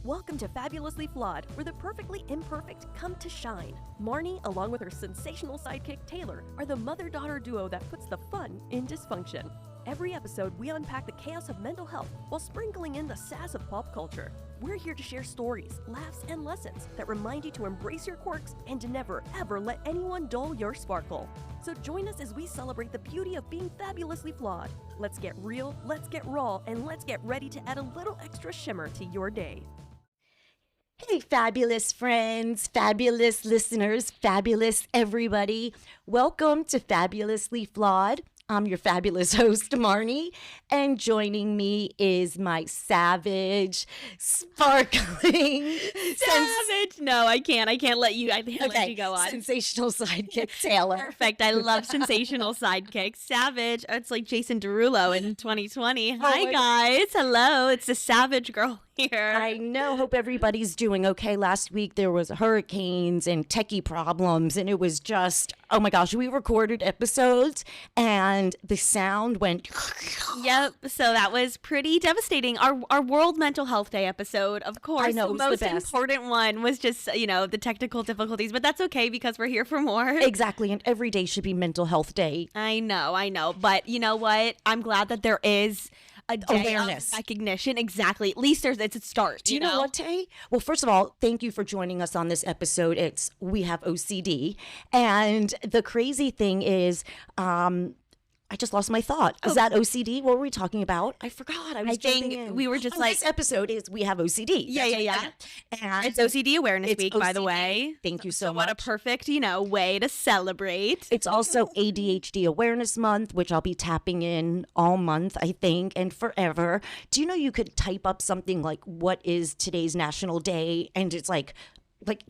Welcome to Fabulously Flawed, where the perfectly imperfect come to shine. Marni, along with her sensational sidekick Taylor, are the mother-daughter duo that puts the fun in dysfunction. Every episode, we unpack the chaos of mental health while sprinkling in the sass of pop culture. We're here to share stories, laughs, and lessons that remind you to embrace your quirks and to never, ever let anyone dull your sparkle. So join us as we celebrate the beauty of being fabulously flawed. Let's get real, let's get raw, and let's get ready to add a little extra shimmer to your day. Hey, fabulous friends, fabulous listeners, fabulous everybody. Welcome to Fabulously Flawed. I'm your fabulous host, Marni, and joining me is my savage, sparkling... Savage? No, I can't. I can't let you let you go on. Sensational sidekick, Taylor. Perfect. I love sensational sidekick. Savage. It's like Jason Derulo in 2020. Hi, guys. Hello. It's the savage girl here. I know. Hope everybody's doing okay. Last week there was hurricanes and techie problems, and it was just, oh my gosh, we recorded episodes and the sound went... Yep. So that was pretty devastating. Our World Mental Health Day episode, of course. I know, the most important one was just, the technical difficulties, but that's okay because we're here for more. Exactly. And every day should be Mental Health Day. I know. But you know what? I'm glad that there is a day awareness, of recognition. Exactly. At least it's a start. Do you know what, Tay? Well, first of all, thank you for joining us on this episode. It's We Have OCD. And the crazy thing is, I just lost my thought. Is that OCD? What were we talking about? I forgot. I think we were just this episode is We Have OCD. Yeah. And it's OCD Awareness Week, by the way. Thank you so much. What a perfect, way to celebrate. It's also ADHD Awareness Month, which I'll be tapping in all month, I think, and forever. Do you know you could type up something like, what is today's national day? And it's like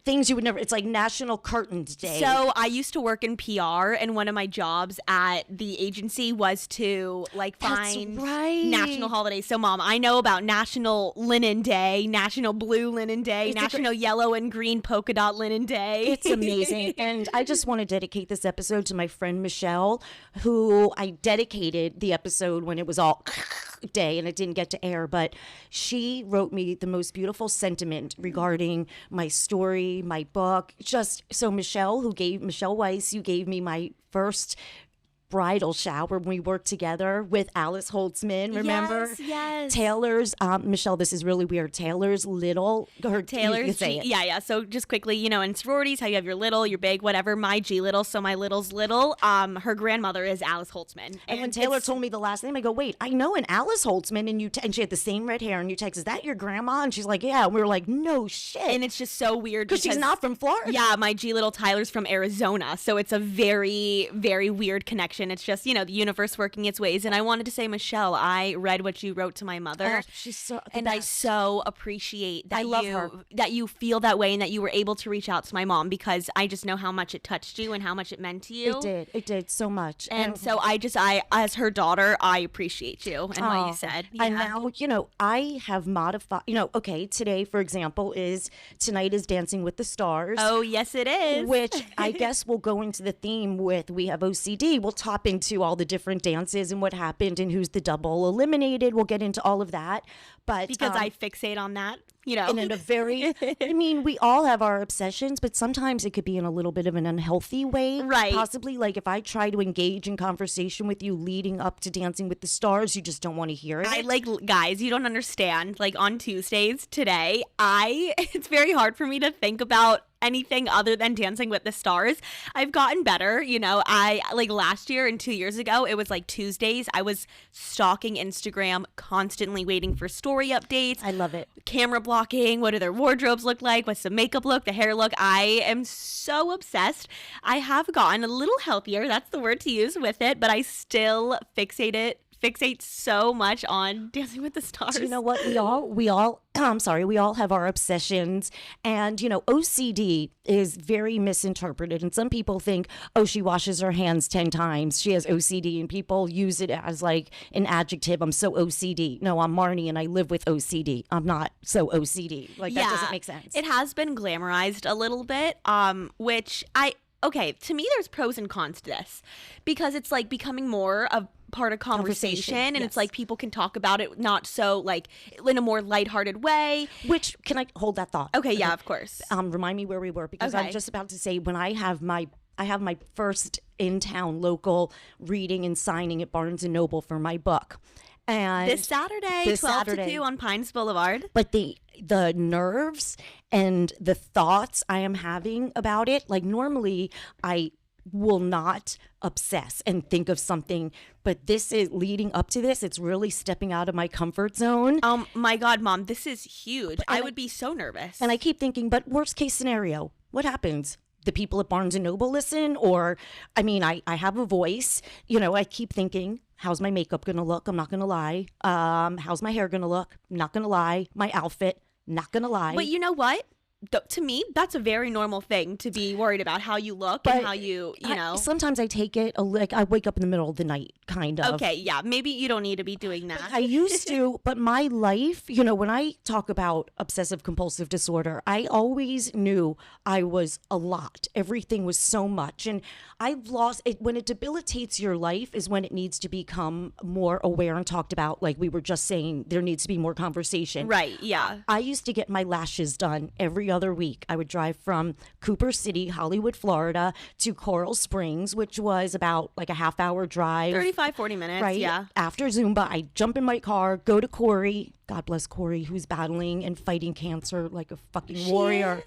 things you would never, it's like National Curtains Day. So I used to work in PR, and one of my jobs at the agency was to find national holidays. So Mom, I know about National Linen Day, National Blue Linen Day, National Yellow and Green Polka Dot Linen Day. It's amazing. And I just want to dedicate this episode to my friend Michelle, who I dedicated the episode when it was all day and it didn't get to air, but she wrote me the most beautiful sentiment regarding my story, my book. Just so Michelle Weiss, you gave me my first bridal shower when we worked together with Alice Holtzman, remember? Yes. Taylor's, Michelle, this is really weird. Taylor's little, yeah. So just quickly, in sororities, how you have your little, your big, whatever, my G little, so my little's little. Her grandmother is Alice Holtzman. And when Taylor told me the last name, I go, wait, I know an Alice Holtzman, and she had the same red hair, and you text, is that your grandma? And she's like, yeah. And we were like, no shit. And it's just so weird because she's not from Florida. Yeah, my G little Tyler's from Arizona, so it's a very, very weird connection. It's just, the universe working its ways. And I wanted to say, Michelle, I read what you wrote to my mother. She's so and I so appreciate that I love her. That you feel that way and that you were able to reach out to my mom, because I just know how much it touched you and how much it meant to you. It did so much. And so I as her daughter, I appreciate you and what you said. Yeah. And now, I have modified, okay, today, for example, tonight is Dancing with the Stars. Oh, yes, it is. Which I guess will go into the theme with We Have OCD. We'll top into all the different dances and what happened and who's the double eliminated. We'll get into all of that. But because I fixate on that, And in a very, we all have our obsessions, but sometimes it could be in a little bit of an unhealthy way. Right. Possibly if I try to engage in conversation with you leading up to Dancing with the Stars, you just don't want to hear it. Guys, you don't understand. On Tuesdays today, it's very hard for me to think about anything other than Dancing with the Stars. I've gotten better. I last year and 2 years ago, it was Tuesdays. I was stalking Instagram, constantly waiting for story updates. I love it. Camera blocking. What do their wardrobes look like? What's the makeup look? The hair look? I am so obsessed. I have gotten a little healthier. That's the word to use with it, but I still fixate so much on Dancing with the Stars. Do you know what? We all have our obsessions, and OCD is very misinterpreted, and some people think, oh, she washes her hands 10 times, she has OCD, and people use it as an adjective. I'm so OCD. No, I'm Marni and I live with OCD. I'm not so OCD. That doesn't make sense. It has been glamorized a little bit, which to me there's pros and cons to this, because it's becoming more of part of conversation. And yes. it's like people can talk about it not so like in a more lighthearted way. Which, can I hold that thought? Okay, yeah, of course. Remind me where we were, because Okay. I'm just about to say, when I have my first in-town local reading and signing at Barnes & Noble for my book. And This Saturday, 12 to 2 on Pines Boulevard. But the nerves and the thoughts I am having about it, like normally I will not obsess and think of something, but this is leading up to this. It's really stepping out of my comfort zone. Oh my God, Mom, this is huge. I would be so nervous. And I keep thinking, but worst case scenario, what happens? The people at Barnes & Noble listen? Or, I mean, I have a voice. You know, I keep thinking, how's my makeup going to look? I'm not going to lie. How's my hair going to look? Not going to lie. My outfit? Not going to lie. But you know what? To me, that's a very normal thing to be worried about, how you look and how you know. Sometimes I take it, like I wake up in the middle of the night, kind of. Okay, yeah, maybe you don't need to be doing that. I used to, but my life, you know, when I talk about obsessive compulsive disorder, I always knew I was a lot. Everything was so much. And I've lost it. When it debilitates your life is when it needs to become more aware and talked about. Like we were just saying, there needs to be more conversation. Right, yeah. I used to get my lashes done every other week. I would drive from Cooper City, Hollywood, Florida to Coral Springs, which was about like a half-hour drive. 35, 40 minutes, right? yeah. After Zumba, I jump in my car, go to Corey. God bless Corey, who's battling and fighting cancer like a fucking warrior.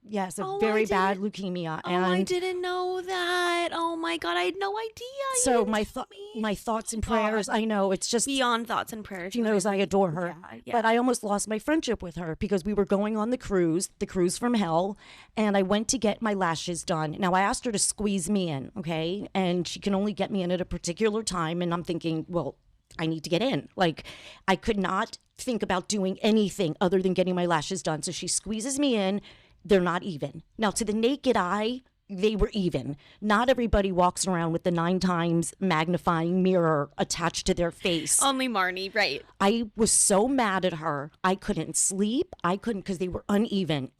Yes, a very bad leukemia. And I didn't know that. Oh my God, I had no idea. So my thoughts and prayers, I know, it's just beyond thoughts and prayers. She knows I adore her. Yeah. But I almost lost my friendship with her because we were going on the cruise from hell, and I went to get my lashes done. Now I asked her to squeeze me in, okay? And she can only get me in at a particular time, and I'm thinking, well, I need to get in. Like, I could not think about doing anything other than getting my lashes done. So she squeezes me in. They're not even. Now, to the naked eye, they were even. Not everybody walks around with the 9 times magnifying mirror attached to their face. Only Marni, right. I was so mad at her. I couldn't sleep. I couldn't, because they were uneven.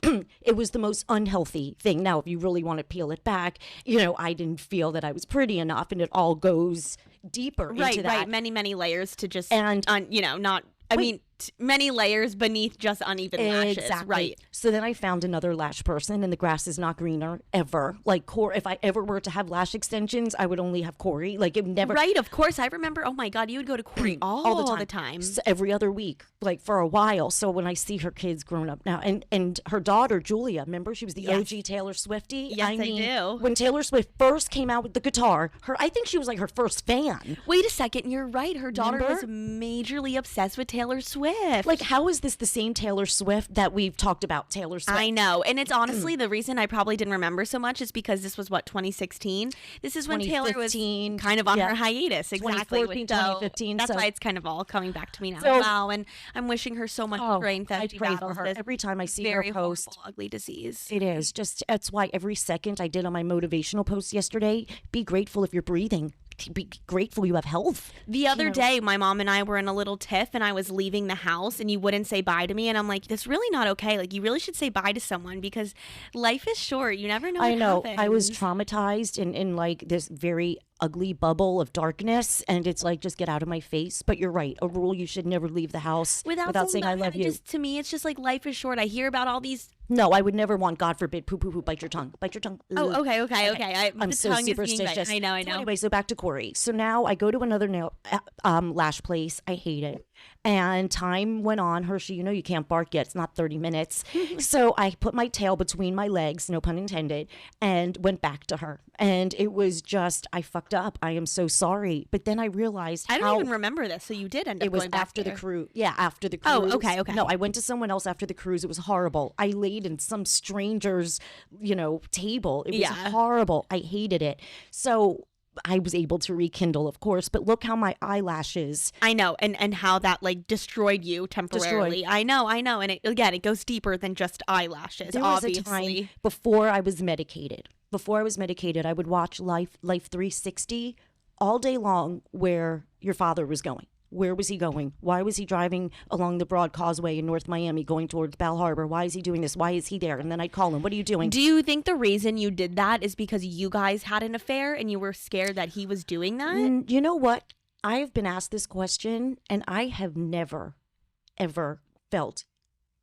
It was the most unhealthy thing. Now, if you really want to peel it back, you know, I didn't feel that I was pretty enough, and it all goes deeper into that. Right, many layers to just, and you know, not, I mean, many layers beneath just uneven lashes. Exactly. Right. So then I found another lash person, and the grass is not greener ever. Like, if I ever were to have lash extensions, I would only have Corey. Like, it never. Right, of course. I remember, oh my God, you would go to Corey all the time. So every other week, like for a while. So when I see her kids grown up now, and her daughter, Julia, remember? She was the OG Taylor Swiftie. Yes, I do. When Taylor Swift first came out with the guitar, I think she was like her first fan. Wait a second, you're right. Her daughter Remember? was majorly obsessed with Taylor Swift. Like, how is this the same Taylor Swift that we've talked about, Taylor Swift? I know. And it's honestly the reason I probably didn't remember so much is because this was, 2016? This is when Taylor was kind of on her hiatus. Exactly. 2014, 2015. That's so. why it's kind of all coming back to me now. So, wow. And I'm wishing her so much strength as she pray for battles her this every time I see her very post. horrible, ugly disease. It is. That's why every second I did on my motivational post yesterday, be grateful if you're breathing. Be grateful you have health. The other day, my mom and I were in a little tiff, and I was leaving the house, and you wouldn't say bye to me, and I'm like, that's really not okay. Like, you really should say bye to someone because life is short. You never know what happens. I was traumatized in like this very ugly bubble of darkness, and it's like, just get out of my face. But you're right, a rule: you should never leave the house without saying I love you. To me, it's just like life is short. I hear about all these. No, I would never want, God forbid, poo, bite your tongue. Bite your tongue. Oh, okay. I'm so superstitious. I know. Anyway, so back to Corey. So now I go to another lash place. I hate it. And time went on. Hershey, you know you can't bark yet. It's not 30 minutes. So I put my tail between my legs, no pun intended, and went back to her. And it was just, I fucked up. I am so sorry. But then I realized I don't even remember this. So you did end up going back after there. the cruise. Yeah, after the cruise. Oh, okay. No, I went to someone else after the cruise. It was horrible. I laid in some stranger's, table. It was horrible. I hated it. So I was able to rekindle, of course, but look how my eyelashes. I know, and how that like destroyed you temporarily. I know, and it goes deeper than just eyelashes. There was a time before I was medicated. I would watch Life 360 all day long, where your father was going. Where was he going? Why was he driving along the Broad Causeway in North Miami going towards Bal Harbor? Why is he doing this? Why is he there? And then I'd call him. What are you doing? Do you think the reason you did that is because you guys had an affair and you were scared that he was doing that? You know what? I have been asked this question, and I have never, ever felt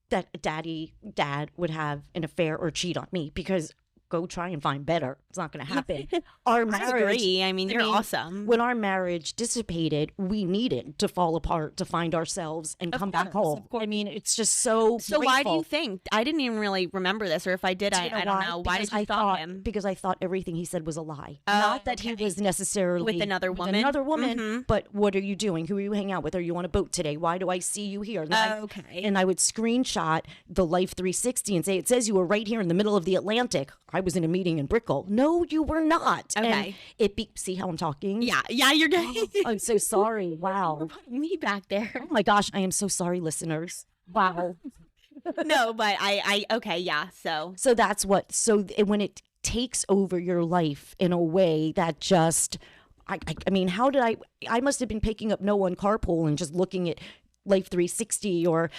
that dad would have an affair or cheat on me, because go try and find better. It's not going to happen. Our marriage. I agree. I mean, you're awesome. When our marriage dissipated, we needed to fall apart to find ourselves and come back home. I mean, it's just so. So grateful. why do you think? I didn't even really remember this, or if I did, I don't know. Why did you thought him? Because I thought everything he said was a lie. Not that he was necessarily with another woman. But what are you doing? Who are you hanging out with? Are you on a boat today? Why do I see you here? And I would screenshot the Life 360 and say, it says you were right here in the middle of the Atlantic. I was in a meeting in Brickell. No, you were not. Okay. And see how I'm talking? Yeah, you're good. I'm so sorry. Wow. Me back there. Oh my gosh, I am so sorry, listeners. Wow. No, but I okay, yeah. So that's what. So when it takes over your life in a way that just, I mean, how did I must have been picking up No One Carpool and just looking at Life 360, or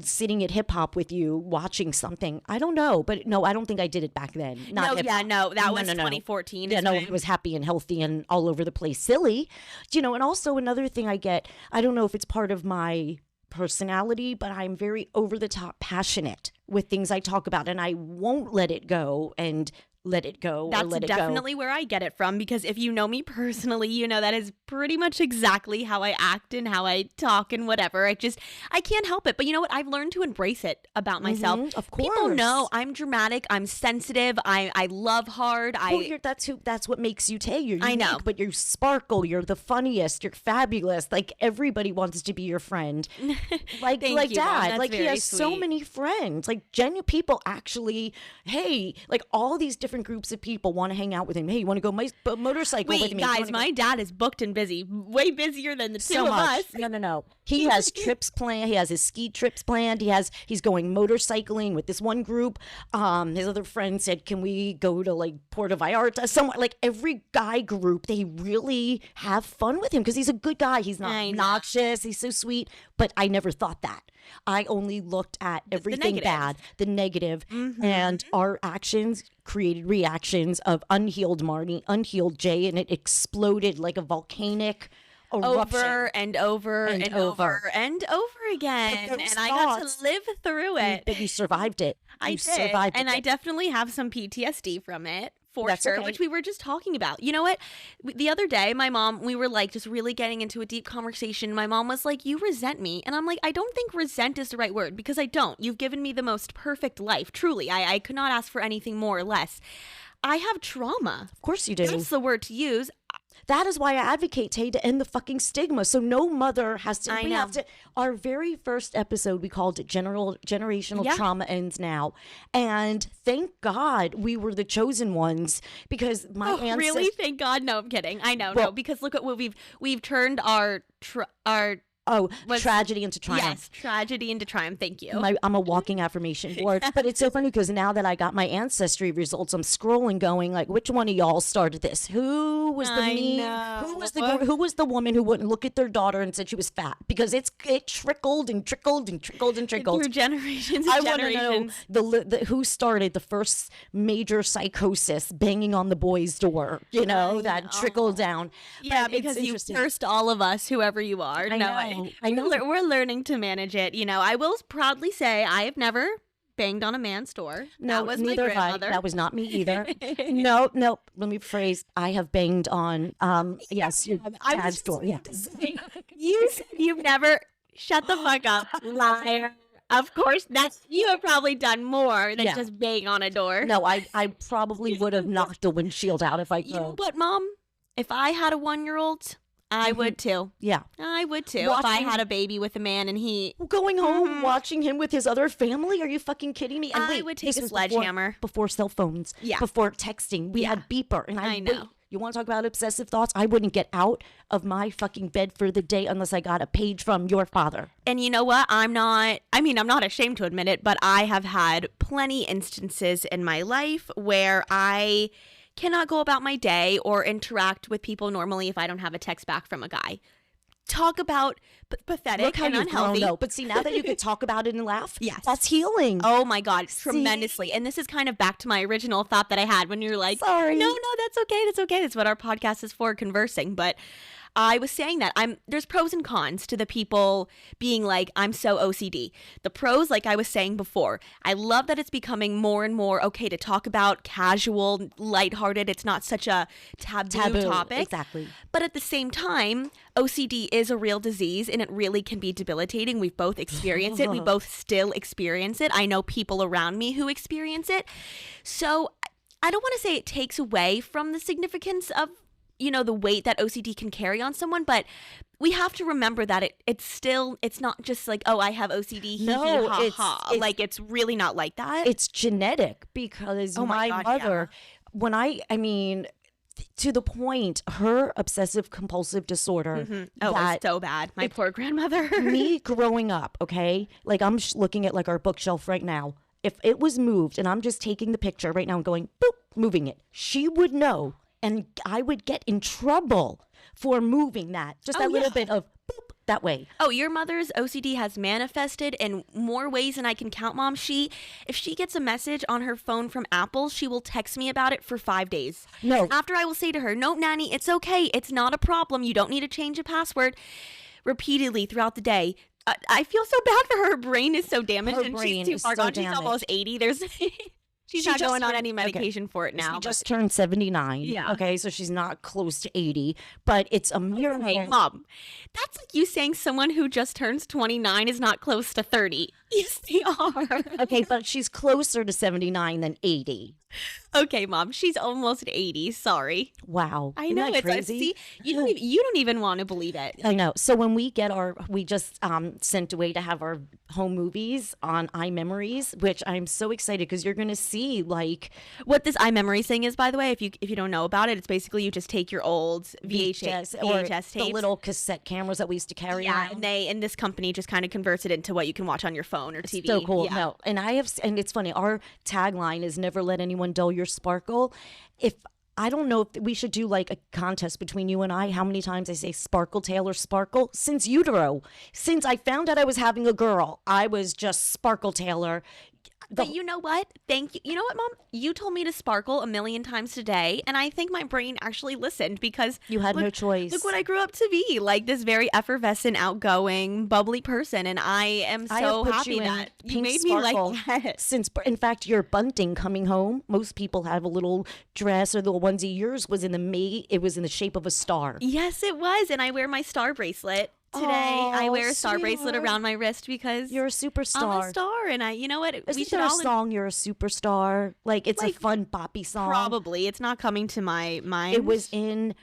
sitting at hip hop with you watching something. I don't know, but no, I don't think I did it back then. That was 2014. Yeah, no, it was happy and healthy and all over the place, silly. And also another thing I get, I don't know if it's part of my personality, but I'm very over the top passionate with things I talk about, and I won't let it go and let it go. That's definitely where I get it from, because if you know me personally, you know that is pretty much exactly how I act and how I talk and whatever. I can't help it. But you know what? I've learned to embrace it about myself. Of course. People know I'm dramatic. I'm sensitive. I love hard. That's what makes you Tay. You're unique, I know. But you sparkle. You're the funniest. You're fabulous. Like, everybody wants to be your friend. Like Thank you, Dad. Mom. Like, he has so many friends. Like, genuine people actually, hey, like all these different groups of people want to hang out with him. Hey, you want to go motorcycle with me? Guys, my dad is booked and busy. Way busier than the two of us. No. He has trips planned. He has his ski trips planned. He's going motorcycling with this one group. His other friend said, can we go to like Puerto Vallarta? Somewhere. Like, every guy group, they really have fun with him because he's a good guy. He's not obnoxious. He's so sweet. But I never thought that. I only looked at everything bad, the negative, and our actions created reactions of unhealed Marni, unhealed Jay, and it exploded like a volcanic eruption. Over and over and over again. And I got to live through it. But you survived it. I did. And I definitely have some PTSD from it. That's sure, okay. Which we were just talking about. You know what? The other day, my mom, we were like just really getting into a deep conversation. My mom was like, you resent me. And I'm like, I don't think resent is the right word, because I don't. You've given me the most perfect life. Truly. I could not ask for anything more or less. I have trauma. Of course you do. That's the word to use. That is why I advocate, Tay, to end the fucking stigma. So no mother has to. I know. Our very first episode, we called it Generational Trauma Ends Now. And thank God we were the chosen ones, because my ancestors. Really? Thank God? No, I'm kidding. I know. No, because look at what we've turned our tragedy into triumph. Yes, tragedy into triumph. Thank you. I'm a walking affirmation board. But it's so funny because now that I got my ancestry results, I'm scrolling going like, which one of y'all started this? Who was the who was the woman who wouldn't look at their daughter and said she was fat? Because it trickled and trickled and trickled and trickled. Through generations and I want to know who started the first major psychosis banging on the boy's door, that trickled down. Yeah, but because you cursed all of us, whoever you are. I know. We're learning to manage it. I will proudly say I have never banged on a man's door. No, that was neither my grandmother. That was not me either. No. Let me rephrase. I have banged on. Yes, your dad's door. Yeah. You've never. Shut the fuck up, liar. Of course, you have probably done more than just bang on a door. No, I probably would have knocked the windshield out if I could. You know what, Mom? If I had a 1-year-old, I would too. Yeah. I would too. If I had a baby with a man and he... Going home, watching him with his other family? Are you fucking kidding me? And I would take a sledgehammer. Before cell phones. Yeah. Before texting. We had beeper. And I know. You want to talk about obsessive thoughts? I wouldn't get out of my fucking bed for the day unless I got a page from your father. And you know what? I'm not ashamed to admit it, but I have had plenty instances in my life where I cannot go about my day or interact with people normally if I don't have a text back from a guy. talk about pathetic Look how and you've unhealthy. grown, though. But see, now that you can talk about it and laugh, Yes. that's healing. Oh my God, tremendously. And this is kind of back to my original thought that I had when you were like, Sorry. No, that's okay. That's okay. That's what our podcast is for, conversing. But I was saying that there's pros and cons to the people being like, I'm so OCD. The pros, like I was saying before, I love that it's becoming more and more okay to talk about, casual, lighthearted. It's not such a taboo topic. Exactly. But at the same time, OCD is a real disease and it really can be debilitating. We've both experienced it. We both still experience it. I know people around me who experience it. So I don't want to say it takes away from the significance of, the weight that OCD can carry on someone, but we have to remember that it's not just like, oh, I have OCD, No, ha, ha. Like, it's really not like that. It's genetic because my God, mother, when to the point, her obsessive compulsive disorder. Oh, it's so bad. My poor grandmother. Me growing up, okay? Like, I'm looking at like our bookshelf right now. If it was moved and I'm just taking the picture right now and going, boop, moving it, she would know. And I would get in trouble for moving that. Just that little bit of boop that way. Oh, your mother's OCD has manifested in more ways than I can count, Mom. If she gets a message on her phone from Apple, she will text me about it for 5 days. No. After I will say to her, no, Nanny, it's okay. It's not a problem. You don't need to change a password. Repeatedly throughout the day. I feel so bad for her. Her brain is so damaged. Her and brain she's too is far so gone. She's damaged. almost 80. She's not going on any medication for it now. She just turned 79. Yeah. Okay, so she's not close to 80, but it's a miracle. Hey, Mom, that's like you saying someone who just turns 29 is not close to 30. Yes, they are. Okay, but she's closer to 79 than 80. Okay, Mom, she's almost 80. Sorry. Wow. I Isn't know, that it's crazy? see, you don't even want to believe it. I know. So when we get we just sent away to have our home movies on iMemories, which I'm so excited because you're going to see like what this iMemories thing is, by the way. If you don't know about it, it's basically you just take your old VHS tapes, the little cassette cameras that we used to carry around. And this company just kind of converts it into what you can watch on your phone or TV. So cool. Yeah. No, and it's funny. Our tagline is "Never let anyone dull your sparkle." I don't know if we should do like a contest between you and I, how many times I say Sparkle Taylor Sparkle since utero. Since I found out I was having a girl, I was just Sparkle Taylor. But you know what? Thank you. You know what, Mom? You told me to sparkle a million times today, and I think my brain actually listened because You had no choice. Look what I grew up to be, like this very effervescent, outgoing, bubbly person, and I am so happy that you made me like that. Since, in fact, your bunting coming home, most people have a little dress or the onesie. Yours was it was in the shape of a star. Yes, it was, and I wear my star bracelet. Today, I wear a star bracelet around my wrist because you're a superstar. I'm a star, and you know what? Isn't there a song, "You're a Superstar"? Like, it's a fun poppy song. Probably. It's not coming to my mind. It was in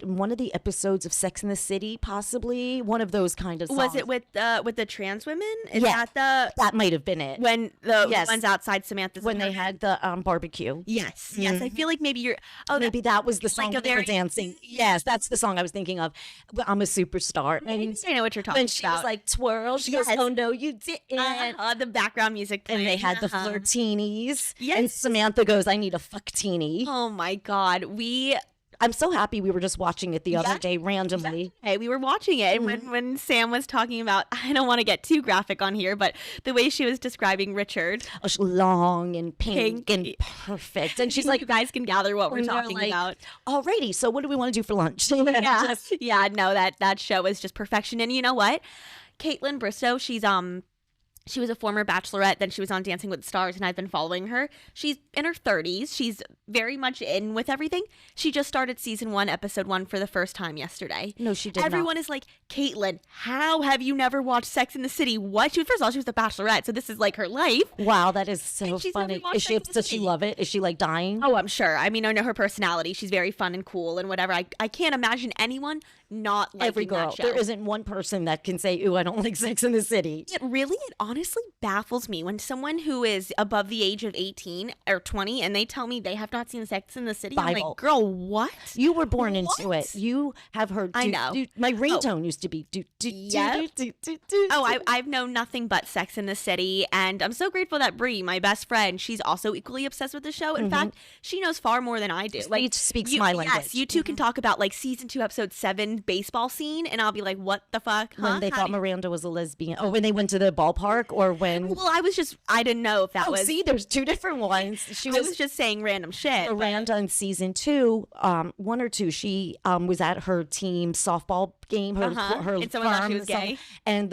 one of the episodes of Sex and the City? Possibly one of those kind of songs. Was it with the trans women? Is that might have been it. When the ones outside Samantha's when they had the barbecue. Yes. I feel like maybe you're. Maybe that was the song like they were dancing. Yes, that's the song I was thinking of. I'm a superstar. And I know what you're talking about. When she was like twirl, she goes, "Oh no, you didn't." The background music playing. And they had the flirtinis. Yes. And Samantha goes, "I need a fucktini." Oh my God, I'm so happy we were just watching it the other day randomly. Hey, we were watching it, and when Sam was talking about, I don't want to get too graphic on here, but the way she was describing Richard, long and pink and perfect, and she's like, "You guys can gather what we're talking about." Alrighty, so what do we want to do for lunch? No, that show is just perfection. And you know what, Caitlin Bristow, she was a former bachelorette, then she was on Dancing with the Stars, and I've been following her. She's in her 30s. She's very much in with everything. She just started season 1, episode 1 for the first time yesterday. No, she did not. Everyone is like, "Caitlin, how have you never watched Sex in the City?" What? First of all, she was the bachelorette, so this is like her life. Wow, that is so funny. Does she love it? Is she like dying? Oh, I'm sure. I mean, I know her personality. She's very fun and cool and whatever. I can't imagine anyone not liking every girl. that show. There isn't one person that can say, "Ooh, I don't like Sex in the City." It honestly baffles me when someone who is above the age of 18 or 20 and they tell me they have not seen Sex in the City. Bible. I'm like, girl, what? You were born into it. You have heard. I know. My ringtone used to be. I've known nothing but Sex in the City, and I'm so grateful that Brie, my best friend, she's also equally obsessed with the show. In fact, she knows far more than I do. Like, speaks my language. Yes, you two can talk about like season 2, episode 7 baseball scene, and I'll be like, what the fuck? When they thought Miranda was a lesbian. Oh, when they went to the ballpark, or when? Well, I didn't know if that was. See, there's two different ones. I was just saying random shit. Miranda in season 2, 1 or 2, she was at her team softball game. Her and someone thought she was gay. And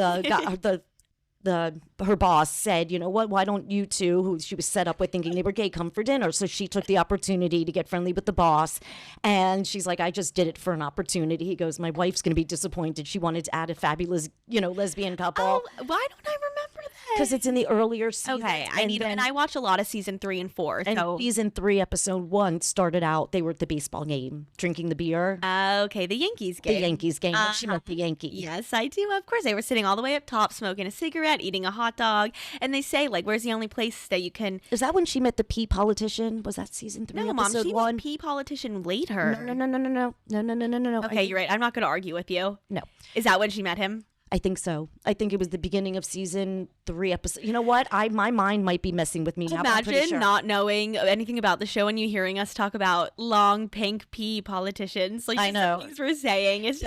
her boss said, you know what, why don't you two, who she was set up with thinking they were gay, come for dinner? So she took the opportunity to get friendly with the boss. And she's like, I just did it for an opportunity. He goes, my wife's going to be disappointed. She wanted to add a fabulous, lesbian couple. Oh, why don't I remember that? Because it's in the earlier season. Okay, and I watch a lot of season 3 and 4. And season 3, episode 1 started out, they were at the baseball game, drinking the beer. Okay, the Yankees game. The Yankees game. She met the Yankees. Yes, I do. Of course, they were sitting all the way up top, smoking a cigarette, eating a hot dog, and they say, like, where's the only place that you can... Is that when she met the pea politician? Was that season 3, no, episode Mom, she 1? was pea politician later. No. Okay, you're right. I'm not going to argue with you. No. Is that when she met him? I think so. I think it was the beginning of season 3 episode. You know what? My mind might be messing with me now. Imagine not knowing anything about the show and you hearing us talk about long pink pea politicians. Like, I know. Things we're saying. It's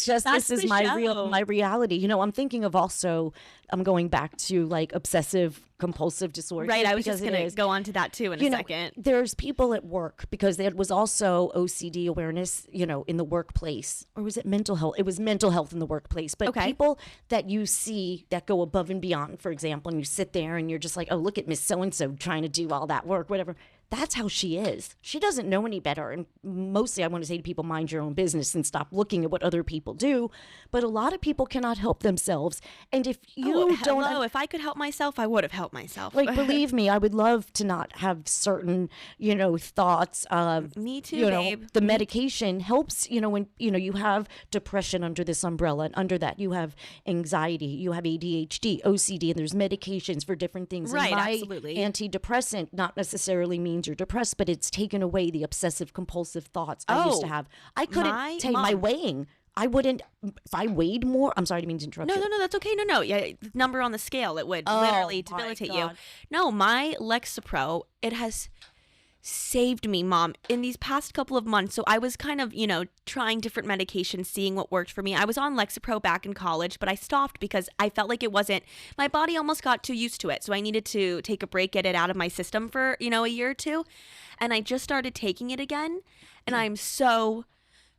just this is my reality. I'm thinking of also, I'm going back to like obsessive compulsive disorder. Right. I was just going to go on to that too in a second. There's people at work, because there was also OCD awareness, in the workplace. Or was it mental health? It was mental health in the workplace. But people that you see that go above and beyond, for example, and you sit there and you're just like, oh, look at Miss So-and-so trying to do all that work, whatever. That's how she is. She doesn't know any better. And mostly I want to say to people, mind your own business and stop looking at what other people do. But a lot of people cannot help themselves. And if you don't... if I could help myself, I would have helped myself. Like, believe me, I would love to not have certain, thoughts of... Me too, babe. The medication helps, when, you have depression under this umbrella. And under that, you have anxiety, you have ADHD, OCD, and there's medications for different things. Right, and my absolutely. Antidepressant not necessarily means you're depressed, but it's taken away the obsessive compulsive thoughts I used to have. I couldn't take my weighing. I wouldn't, if I weighed more, I'm sorry, I didn't mean to interrupt you. No, that's okay. No. Yeah, the number on the scale, it would literally debilitate you. No, my Lexapro, it has saved me, Mom, in these past couple of months. So I was kind of, trying different medications, seeing what worked for me. I was on Lexapro back in college, but I stopped because I felt like it wasn't, my body almost got too used to it. So I needed to take a break, get it out of my system for, a year or two. And I just started taking it again. And I'm so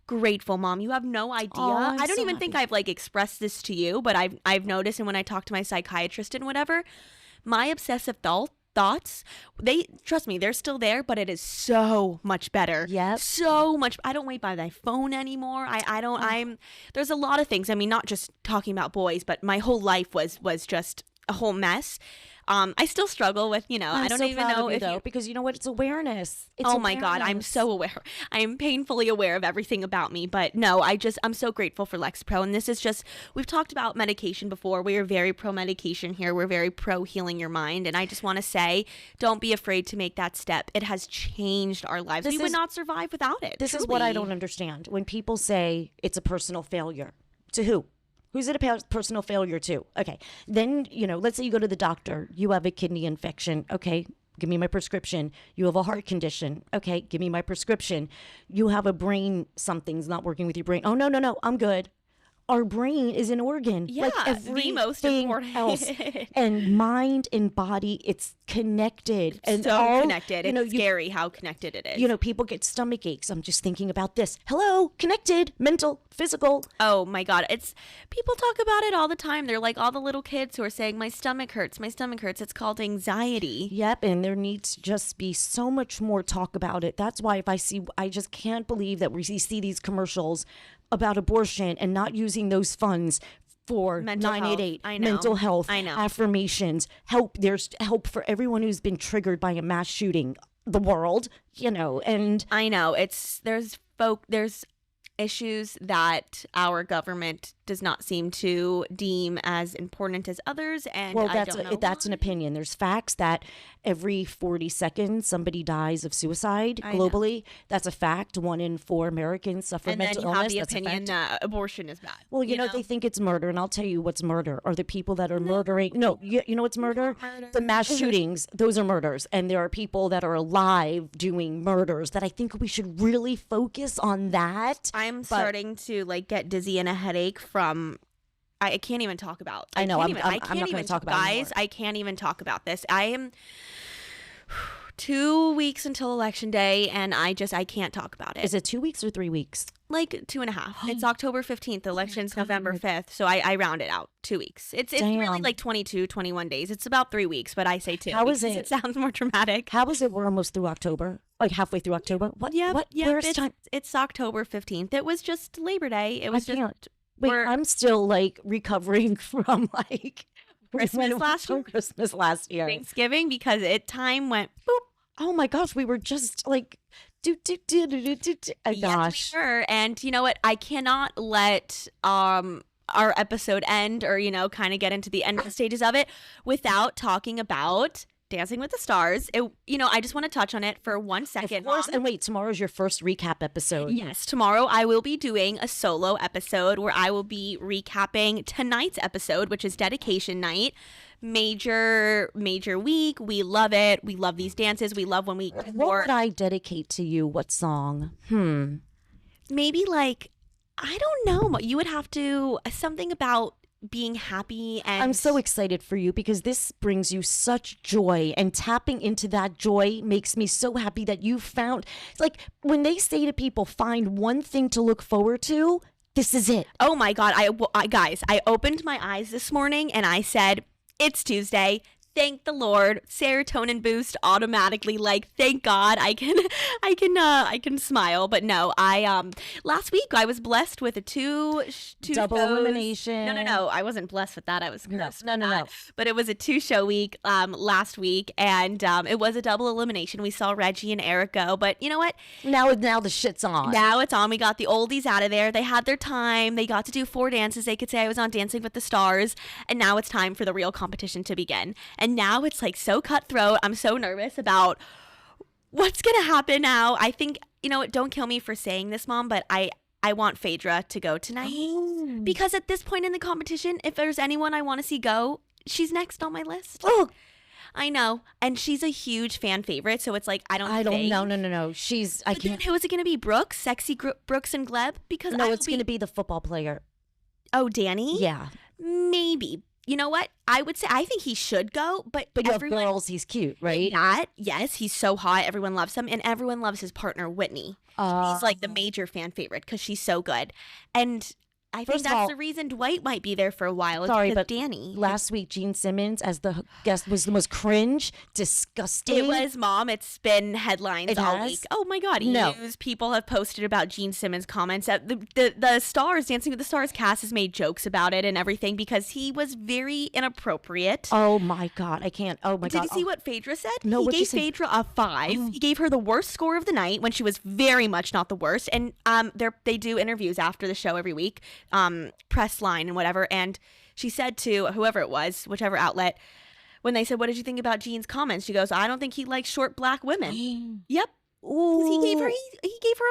grateful, Mom. You have no idea. I don't even think I've expressed this to you, but I've noticed, and when I talk to my psychiatrist and whatever, my obsessive thoughts, trust me, they're still there, but it is so much better. Yep. So much. I don't wait by my phone anymore. There's a lot of things. I mean, not just talking about boys, but my whole life was just a whole mess. I still struggle with, I don't even know if though, because you know what? It's awareness. My God, I'm so aware. I am painfully aware of everything about me. But no, I'm so grateful for Lexapro. And this is just, we've talked about medication before. We are very pro medication here. We're very pro healing your mind. And I just want to say, don't be afraid to make that step. It has changed our lives. We would not survive without it. This is what I don't understand. When people say it's a personal failure, to who? Who's it a personal failure to? Okay. Then, let's say you go to the doctor. You have a kidney infection. Okay. Give me my prescription. You have a heart condition. Okay. Give me my prescription. You have a brain, something's not working with your brain. Oh, no. I'm good. Our brain is an organ. Yeah, the most important. Else. And mind and body, it's connected. And so connected. It's scary how connected it is. People get stomach aches. I'm just thinking about this. Hello, connected, mental, physical. Oh my God. People talk about it all the time. They're like all the little kids who are saying, my stomach hurts. It's called anxiety. Yep. And there needs to just be so much more talk about it. That's why I just can't believe that we see these commercials about abortion and not using those funds for mental 988, health. I know. Mental health, I know. Affirmations, help. There's help for everyone who's been triggered by a mass shooting, the world, and I know there's issues that our government does not seem to deem as important as others, and Well, I don't know that's an why. opinion. There's facts that every 40 seconds somebody dies of suicide I know. globally. That's a fact. 1 in 4 Americans suffer And then mental you illness. have the That's a opinion fact. that abortion is bad. Well, you know, they think it's murder, and I'll tell you what's murder. Are the people that are murdering? No, you know what's murder? Murder. The mass shootings. Those are murders, and there are people that are alive doing murders. That I think we should really focus on that. I'm starting to like get dizzy and a headache from. I can't even talk about. I know. Can't I'm even- not can't going even to talk about it guys. anymore. I can't even talk about this. I am 2 weeks until election day, and I can't talk about it. Is it 2 weeks or 3 weeks? Like 2.5? It's October 15th. The election's November 5th, so I round it out 2 weeks. It's really Damn. like 22, 21 days. It's about 3 weeks, but I say 2. How is because it? It sounds more dramatic. How is it? We're almost through October. Like halfway through October. What? What? Where's time? It's October 15th. It was just Labor Day. It was I just can't. Wait, we're- I'm still like recovering from like Christmas last year? Christmas last year. Thanksgiving because time went boop. Oh my gosh, we were just like do. Oh, Yes, gosh. we were. And you know what? I cannot let our episode end, or kind of get into the end stages of it without talking about Dancing with the Stars. I just want to touch on it for 1 second. Of course. Mom. And wait, tomorrow's your first recap episode. Yes, tomorrow I will be doing a solo episode where I will be recapping tonight's episode, which is dedication night. Major week. We love it. We love these dances. We love when we What would I dedicate to you? What song? maybe like, I don't know. You would have to something about being happy, and I'm so excited for you because this brings you such joy, and tapping into that joy makes me so happy that you found, it's like when they say to people, find one thing to look forward to, this is it. Oh my God. Guys, I opened my eyes this morning and I said, it's Tuesday. Thank the Lord. Serotonin boost automatically. Like, thank God I can smile. But no, last week I was blessed with a two Double shows. elimination. No. I wasn't blessed with that. I was cursed with No. that. But it was a 2-show week last week, and it was a double elimination. We saw Reggie and Eric go, but you know what? Now the shit's on. Now it's on. We got the oldies out of there. They had their time. They got to do 4 dances. They could say I was on Dancing with the Stars. And now it's time for the real competition to begin. And now it's like so cutthroat. I'm so nervous about what's going to happen now. I think, don't kill me for saying this, Mom, but I want Phaedra to go tonight. Because at this point in the competition, if there's anyone I want to see go, she's next on my list. Oh, I know. And she's a huge fan favorite. So it's like, I don't know. know. No. I But then can't. who is it going to be? Brooks? Sexy Brooks and Gleb? Because No, it's going to be the football player. Oh, Danny? Yeah. Maybe. You know what? I would say I think he should go, but But you have everyone girls, he's cute, right? yes, he's so hot. Everyone loves him, and everyone loves his partner Whitney. He's like the major fan favorite because she's so good. And I think First of that's all- the reason Dwight might be there for a while. is Sorry, because but Danny. last week, Gene Simmons as the guest was the most cringe, disgusting. It was, Mom. It's been headlines It all has? week. Oh my God! No. People have posted about Gene Simmons' comments. The Stars, Dancing with the Stars cast has made jokes about it and everything because he was very inappropriate. Oh my God, I can't. Oh my Did God. you see what Phaedra said? No, He what'd she gave say? Phaedra a 5. He gave her the worst score of the night when she was very much not the worst. And they do interviews after the show every week, press line and whatever. And she said to whoever it was, whichever outlet, when they said, "What did you think about Jean's comments?" She goes, "I don't think he likes short black women." Yep. 'Cause he gave her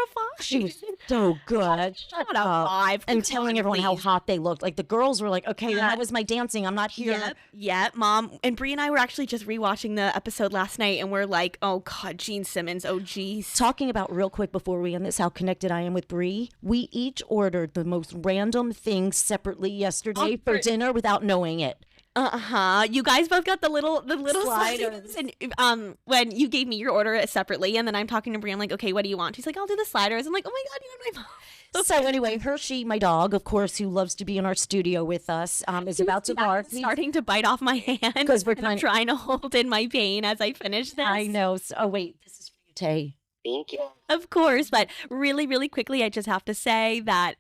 a 5. She was so good. Shut Not a up. 5. And Come telling on, everyone how please. hot they looked. Like the girls were like, okay, Yeah. that was my dancing. I'm not here. Yep, Mom. And Bree and I were actually just rewatching the episode last night, and we're like, "Oh God, Gene Simmons. Oh geez." Talking about real quick before we end this, how connected I am with Bree. We each ordered the most random things separately yesterday for dinner without knowing it. You guys both got the little Sliders. sliders. And when you gave me your order separately, and then I'm talking to Brie, I'm like, "Okay, what do you want?" She's like, "I'll do the sliders." I'm like, "Oh my God, you and my mom." So anyway, Hershey, my dog, of course, who loves to be in our studio with us, is about to bark. Starting to bite off my hand 'Cause we're and I'm trying to hold in my pain as I finish this. I know. So, oh wait, this is for you, Tay. Thank you. Of course, but really, really quickly, I just have to say that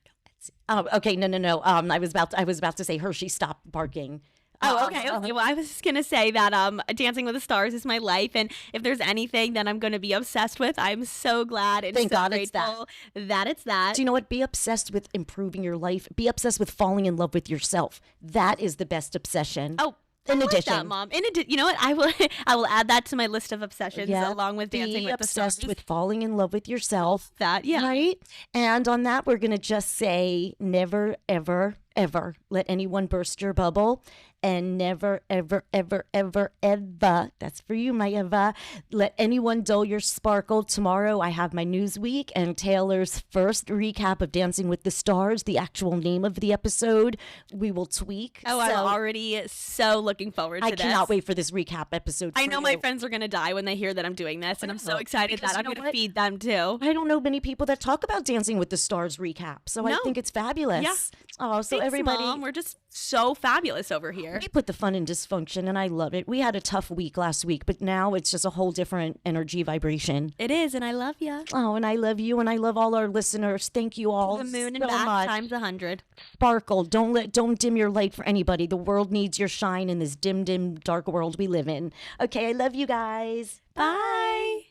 Oh, okay, no. I was about to say, Hershey, stop barking. Oh, okay. Well, I was just gonna say that Dancing with the Stars is my life, and if there's anything that I'm gonna be obsessed with, I'm so glad and Thank so God it's grateful that it's that. Do you know what? Be obsessed with improving your life. Be obsessed with falling in love with yourself. That is the best obsession. Oh, in I like addition, that, Mom. You know what? I will add that to my list of obsessions along with Dancing be with the Stars. obsessed with falling in love with yourself. Yeah. Right? And on that, we're going to just say never, ever, ever let anyone burst your bubble. And never, ever, ever, ever, ever, that's for you, my Eva, let anyone dull your sparkle. Tomorrow I have my Newsweek and Taylor's first recap of Dancing with the Stars, the actual name of the episode. We will tweak. Oh, I'm already so looking forward to this. I cannot wait for this recap episode. I know my friends are going to die when they hear that I'm doing this, and I'm so excited that I'm going to feed them too. I don't know many people that talk about Dancing with the Stars recap, so I think it's fabulous. Yeah. Oh, so Thanks, everybody. Mom. We're just so fabulous over here. We put the fun in dysfunction, and I love it. We had a tough week last week, but now it's just a whole different energy vibration. It is, and I love you. Oh, and I love you, and I love all our listeners. Thank you all To the moon so and back much. times 100. Sparkle. Don't dim your light for anybody. The world needs your shine in this dim, dark world we live in. Okay, I love you guys. Bye.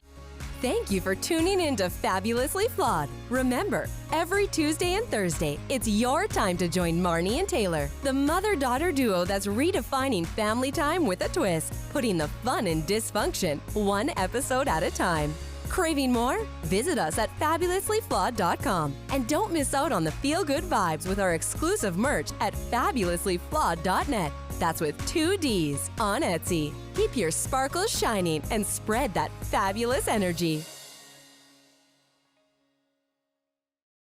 Thank you for tuning in to Fabulously Flawed. Remember, every Tuesday and Thursday, it's your time to join Marni and Taylor, the mother-daughter duo that's redefining family time with a twist, putting the fun in dysfunction, one episode at a time. Craving more? Visit us at fabulouslyflawed.com. And don't miss out on the feel-good vibes with our exclusive merch at fabulouslyflawed.net. That's with 2 Ds on Etsy. Keep your sparkles shining and spread that fabulous energy.